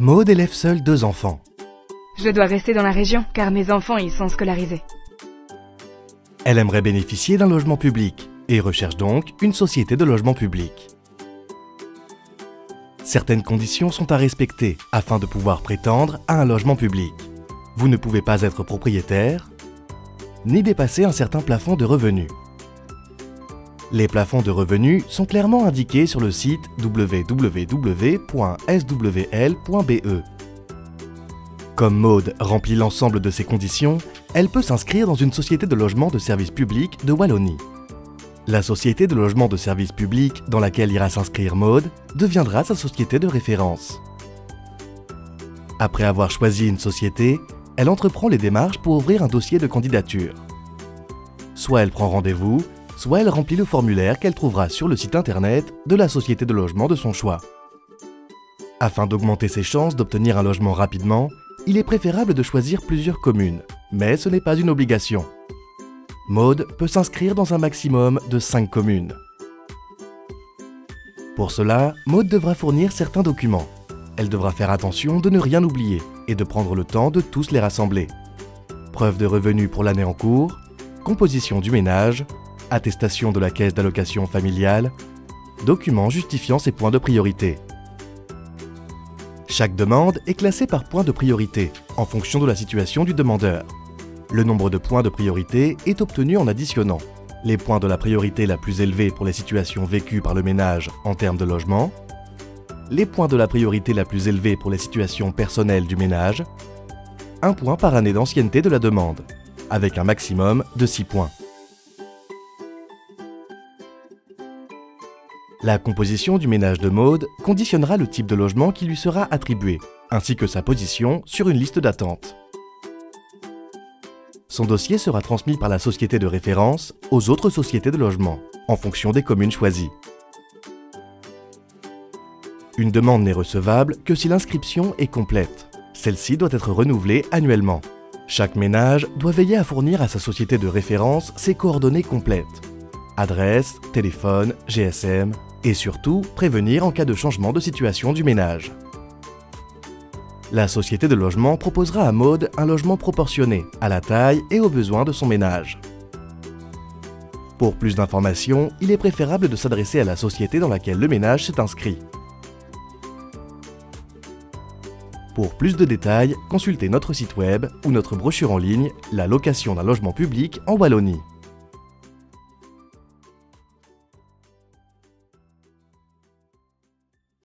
Maude élève seule 2 enfants. Je dois rester dans la région car mes enfants y sont scolarisés. Elle aimerait bénéficier d'un logement public et recherche donc une société de logement public. Certaines conditions sont à respecter afin de pouvoir prétendre à un logement public. Vous ne pouvez pas être propriétaire, ni dépasser un certain plafond de revenus. Les plafonds de revenus sont clairement indiqués sur le site www.swl.be. Comme Maude remplit l'ensemble de ces conditions, elle peut s'inscrire dans une société de logement de service public de Wallonie. La société de logement de service public dans laquelle ira s'inscrire Maude deviendra sa société de référence. Après avoir choisi une société, elle entreprend les démarches pour ouvrir un dossier de candidature. Soit elle prend rendez-vous, soit elle remplit le formulaire qu'elle trouvera sur le site internet de la société de logement de son choix. Afin d'augmenter ses chances d'obtenir un logement rapidement, il est préférable de choisir plusieurs communes, mais ce n'est pas une obligation. Maude peut s'inscrire dans un maximum de 5 communes. Pour cela, Maude devra fournir certains documents. Elle devra faire attention de ne rien oublier et de prendre le temps de tous les rassembler. Preuve de revenus pour l'année en cours, composition du ménage, attestation de la caisse d'allocation familiale, documents justifiant ses points de priorité. Chaque demande est classée par point de priorité, en fonction de la situation du demandeur. Le nombre de points de priorité est obtenu en additionnant les points de la priorité la plus élevée pour les situations vécues par le ménage en termes de logement, les points de la priorité la plus élevée pour les situations personnelles du ménage, 1 point par année d'ancienneté de la demande, avec un maximum de 6 points. La composition du ménage de Maude conditionnera le type de logement qui lui sera attribué, ainsi que sa position sur une liste d'attente. Son dossier sera transmis par la société de référence aux autres sociétés de logement, en fonction des communes choisies. Une demande n'est recevable que si l'inscription est complète. Celle-ci doit être renouvelée annuellement. Chaque ménage doit veiller à fournir à sa société de référence ses coordonnées complètes. Adresse, téléphone, GSM, et surtout prévenir en cas de changement de situation du ménage. La société de logement proposera à Maude un logement proportionné à la taille et aux besoins de son ménage. Pour plus d'informations, il est préférable de s'adresser à la société dans laquelle le ménage s'est inscrit. Pour plus de détails, consultez notre site web ou notre brochure en ligne « La location d'un logement public en Wallonie ».